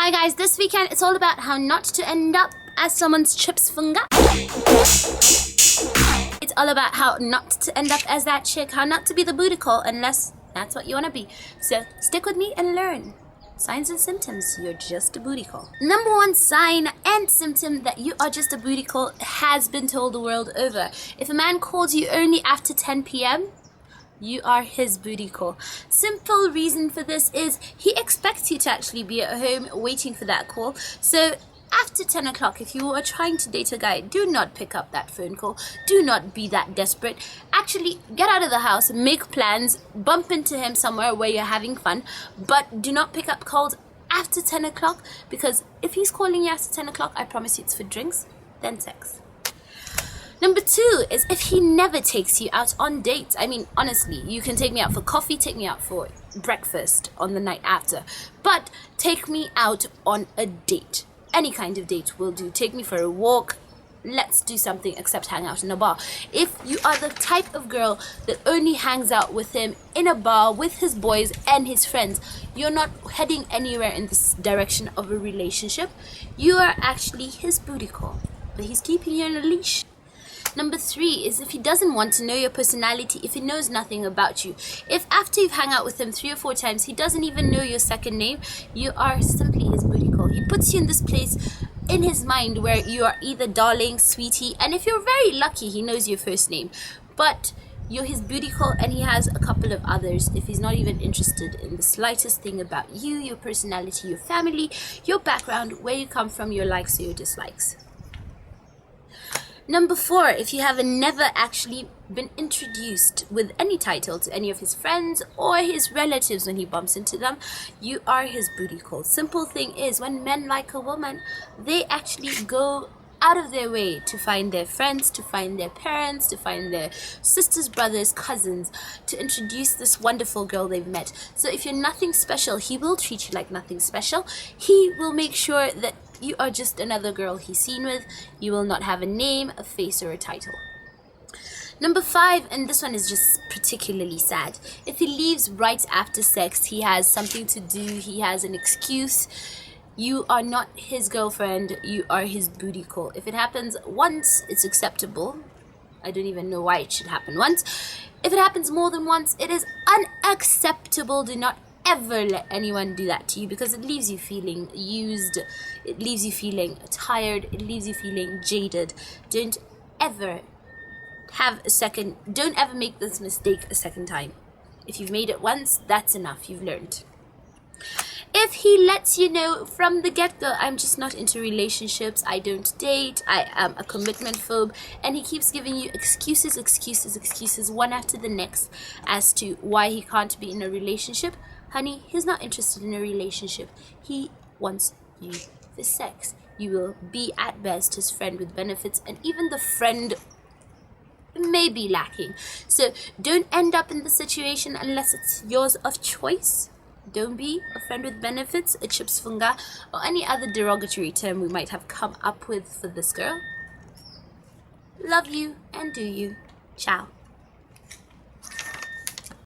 Hi guys, this weekend it's all about how not to end up as someone's chips funga. It's all about how not to end up as that chick, how not to be the booty call unless that's what you want to be. So stick with me and learn. Signs and symptoms, you're just a booty call. Number one sign and symptom that you are just a booty call has been told the world over. If a man calls you only after 10 p.m., you are his booty call. Simple reason for this is he expects you to actually be at home waiting for that call. So after 10 o'clock, if you are trying to date a guy, do not pick up that phone call. Do not be that desperate. Actually, get out of the house, make plans, bump into him somewhere where you're having fun, but do not pick up calls after 10 o'clock, because if he's calling you after 10 o'clock, I promise you it's for drinks, then sex. Number two is if he never takes you out on dates. I mean, honestly, you can take me out for coffee, take me out for breakfast on the night after, but take me out on a date. Any kind of date will do. Take me for a walk. Let's do something except hang out in a bar. If you are the type of girl that only hangs out with him in a bar with his boys and his friends, you're not heading anywhere in this direction of a relationship. You are actually his booty call, but he's keeping you on a leash. Number three is if he doesn't want to know your personality, if he knows nothing about you. If after you've hung out with him 3 or 4 times, he doesn't even know your second name, you are simply his booty call. He puts you in this place in his mind where you are either darling, sweetie, and if you're very lucky, he knows your first name. But you're his booty call and he has a couple of others if he's not even interested in the slightest thing about you, your personality, your family, your background, where you come from, your likes or your dislikes. Number four, if you have never actually been introduced with any title to any of his friends or his relatives when he bumps into them, you are his booty call. Simple thing is, when men like a woman, they actually go out of their way to find their friends, to find their parents, to find their sisters, brothers, cousins, to introduce this wonderful girl they've met. So if you're nothing special, he will treat you like nothing special. He will make sure that you are just another girl he's seen with. You will not have a name, a face, or a title. Number five, and this one is just particularly sad. If he leaves right after sex, he has something to do, he has an excuse. You are not his girlfriend, you are his booty call. If it happens once, it's acceptable. I don't even know why it should happen once. If it happens more than once, it is unacceptable. Do not ever let anyone do that to you, because it leaves you feeling used, it leaves you feeling tired, it leaves you feeling jaded. Don't ever make this mistake a second time. If you've made it once, that's enough, you've learned. If he lets you know from the get-go, I'm just not into relationships, I don't date, I am a commitment phobe, and he keeps giving you excuses one after the next as to why he can't be in a relationship, honey, he's not interested in a relationship. He wants you for sex. You will be at best his friend with benefits, and even the friend may be lacking. So don't end up in the situation unless it's yours of choice. Don't be a friend with benefits, a chips funga, or any other derogatory term we might have come up with for this girl. Love you and do you. Ciao.